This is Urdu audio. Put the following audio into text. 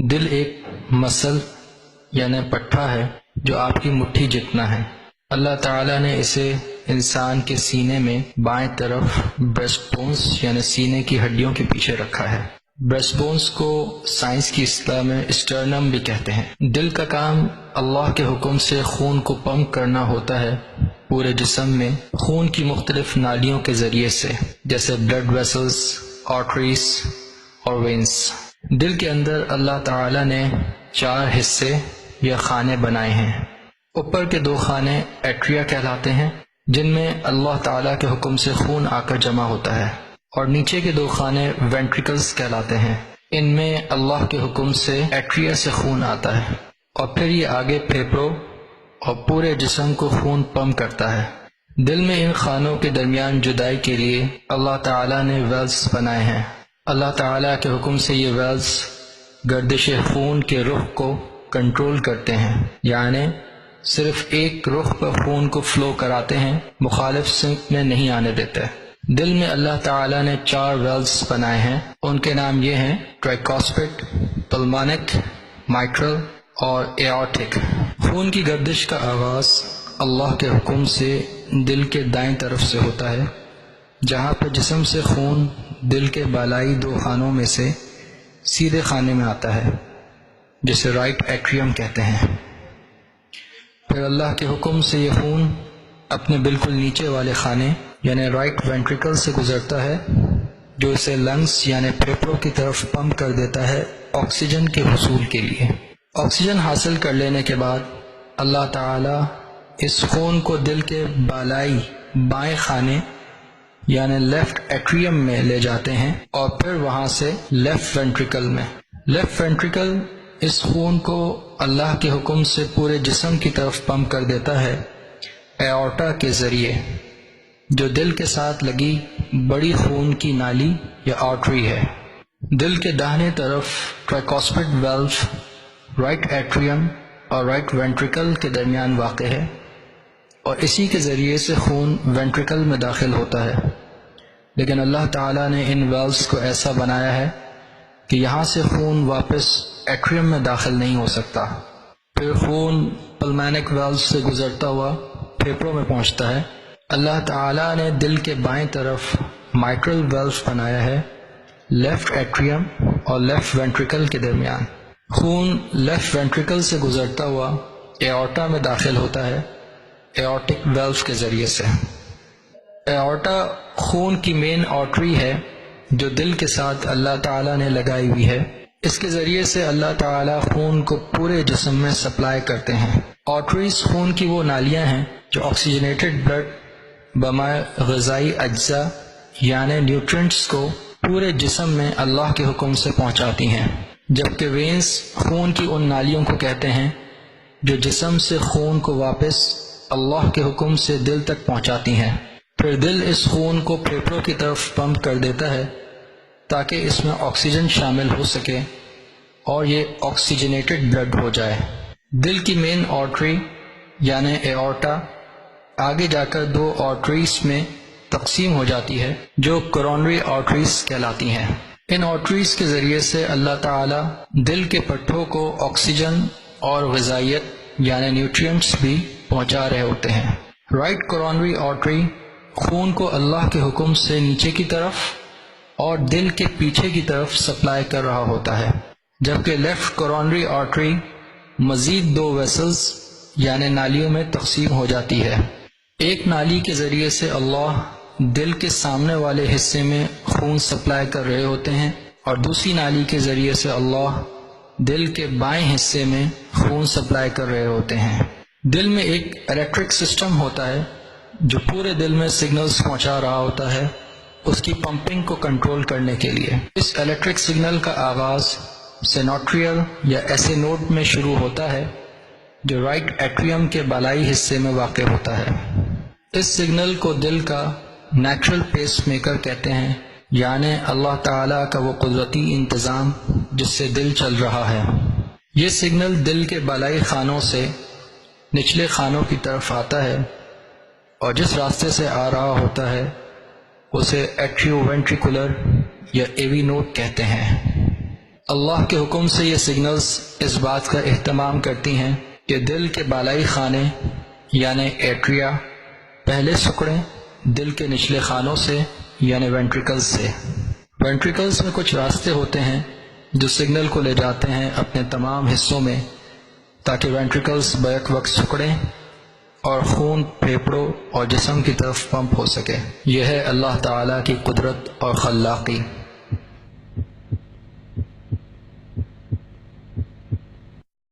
دل ایک مسل یعنی پٹھا ہے جو آپ کی مٹھی جتنا ہے۔ اللہ تعالیٰ نے اسے انسان کے سینے میں بائیں طرف بریسٹ بونز یعنی سینے کی ہڈیوں کے پیچھے رکھا ہے۔ بریسٹ بونز کو سائنس کی اصطلاح میں اسٹرنم بھی کہتے ہیں۔ دل کا کام اللہ کے حکم سے خون کو پمپ کرنا ہوتا ہے پورے جسم میں خون کی مختلف نالیوں کے ذریعے سے، جیسے بلڈ ویسلز، آرٹریز اور وینز۔ دل کے اندر اللہ تعالیٰ نے 4 حصے یا خانے بنائے ہیں۔ اوپر کے 2 خانے ایٹریا کہلاتے ہیں، جن میں اللہ تعالیٰ کے حکم سے خون آ کر جمع ہوتا ہے، اور نیچے کے 2 خانے وینٹریکلز کہلاتے ہیں۔ ان میں اللہ کے حکم سے ایٹریا سے خون آتا ہے، اور پھر یہ آگے پھیپھڑوں اور پورے جسم کو خون پمپ کرتا ہے۔ دل میں ان خانوں کے درمیان جدائی کے لیے اللہ تعالیٰ نے ویلز بنائے ہیں۔ اللہ تعالیٰ کے حکم سے یہ ویلز گردش خون کے رخ کو کنٹرول کرتے ہیں، یعنی صرف ایک رخ پر خون کو فلو کراتے ہیں، مخالف سمت میں نہیں آنے دیتے۔ دل میں اللہ تعالیٰ نے 4 ویلز بنائے ہیں، ان کے نام یہ ہیں: ٹرائیکاسپٹ، پلمونک، مائٹرل اور ایورٹک۔ خون کی گردش کا آغاز اللہ کے حکم سے دل کے دائیں طرف سے ہوتا ہے، جہاں پر جسم سے خون دل کے بالائی 2 خانوں میں سے سیدھے خانے میں آتا ہے، جسے رائٹ ایٹریم کہتے ہیں۔ پھر اللہ کے حکم سے یہ خون اپنے بالکل نیچے والے خانے یعنی رائٹ وینٹریکل سے گزرتا ہے، جو اسے لنگز یعنی پھیپھڑوں کی طرف پمپ کر دیتا ہے آکسیجن کے حصول کے لیے۔ آکسیجن حاصل کر لینے کے بعد اللہ تعالیٰ اس خون کو دل کے بالائی بائیں خانے یعنی لیفٹ ایٹریم میں لے جاتے ہیں، اور پھر وہاں سے لیفٹ وینٹریکل میں۔ لیفٹ وینٹریکل اس خون کو اللہ کے حکم سے پورے جسم کی طرف پمپ کر دیتا ہے ایورٹا کے ذریعے، جو دل کے ساتھ لگی بڑی خون کی نالی یا آرٹری ہے۔ دل کے داہنے طرف ٹرائیکاسپٹ ویلو رائٹ ایٹریم اور رائٹ وینٹریکل کے درمیان واقع ہے، اور اسی کے ذریعے سے خون وینٹریکل میں داخل ہوتا ہے۔ لیکن اللہ تعالیٰ نے ان ویلوز کو ایسا بنایا ہے کہ یہاں سے خون واپس ایٹریم میں داخل نہیں ہو سکتا۔ پھر خون پلمونک ویلوز سے گزرتا ہوا پھیپھڑوں میں پہنچتا ہے۔ اللہ تعالیٰ نے دل کے بائیں طرف مائٹرل ویلو بنایا ہے، لیفٹ ایٹریم اور لیفٹ وینٹریکل کے درمیان۔ خون لیفٹ وینٹریکل سے گزرتا ہوا ایورٹا میں داخل ہوتا ہے ایورٹک ویلو کے ذریعے سے۔ ایورٹا خون کی مین آرٹری ہے جو دل کے ساتھ اللہ تعالیٰ نے لگائی ہوئی ہے۔ اس کے ذریعے سے اللہ تعالیٰ خون کو پورے جسم میں سپلائی کرتے ہیں۔ آرٹریز خون کی وہ نالیاں ہیں جو آکسیجنیٹڈ بلڈ بمائے غذائی اجزاء یعنی نیوٹرینٹس کو پورے جسم میں اللہ کے حکم سے پہنچاتی ہیں، جبکہ وینز خون کی ان نالیوں کو کہتے ہیں جو جسم سے خون کو واپس اللہ کے حکم سے دل تک پہنچاتی ہیں۔ پھر دل اس خون کو پھیپھڑوں کی طرف پمپ کر دیتا ہے تاکہ اس میں آکسیجن شامل ہو سکے اور یہ آکسیجنیٹڈ بلڈ ہو جائے۔ دل کی مین آرٹری یعنی ایورٹا آگے جا کر 2 آرٹریز میں تقسیم ہو جاتی ہے جو کورونری آرٹریز کہلاتی ہیں۔ ان آرٹریز کے ذریعے سے اللہ تعالیٰ دل کے پٹھوں کو آکسیجن اور غذائیت یعنی نیوٹرینٹس بھی پہنچا رہے ہوتے ہیں۔ رائٹ کورونری آرٹری خون کو اللہ کے حکم سے نیچے کی طرف اور دل کے پیچھے کی طرف سپلائی کر رہا ہوتا ہے، جبکہ لیفٹ کورونری آرٹری مزید 2 ویسلز یعنی نالیوں میں تقسیم ہو جاتی ہے۔ ایک نالی کے ذریعے سے اللہ دل کے سامنے والے حصے میں خون سپلائی کر رہے ہوتے ہیں، اور دوسری نالی کے ذریعے سے اللہ دل کے بائیں حصے میں خون سپلائی کر رہے ہوتے ہیں۔ دل میں ایک الیکٹرک سسٹم ہوتا ہے جو پورے دل میں سگنلز پہنچا رہا ہوتا ہے اس کی پمپنگ کو کنٹرول کرنے کے لیے۔ اس الیکٹرک سگنل کا آغاز سینوٹریل یا ایسے نوڈ میں شروع ہوتا ہے جو رائٹ ایٹریم کے بالائی حصے میں واقع ہوتا ہے۔ اس سگنل کو دل کا نیچرل پیس میکر کہتے ہیں، یعنی اللہ تعالیٰ کا وہ قدرتی انتظام جس سے دل چل رہا ہے۔ یہ سگنل دل کے بالائی خانوں سے نچلے خانوں کی طرف آتا ہے، اور جس راستے سے آ رہا ہوتا ہے اسے ایٹریو وینٹریکولر یا ایوی نوڈ کہتے ہیں۔ اللہ کے حکم سے یہ سگنلز اس بات کا اہتمام کرتی ہیں کہ دل کے بالائی خانے یعنی ایٹریا پہلے سکڑیں دل کے نچلے خانوں سے یعنی وینٹریکلز سے۔ وینٹریکلز میں کچھ راستے ہوتے ہیں جو سگنل کو لے جاتے ہیں اپنے تمام حصوں میں تاکہ وینٹریکلز بیک وقت سکڑیں اور خون پھیپڑوں اور جسم کی طرف پمپ ہو سکے۔ یہ ہے اللہ تعالیٰ کی قدرت اور خلاقی۔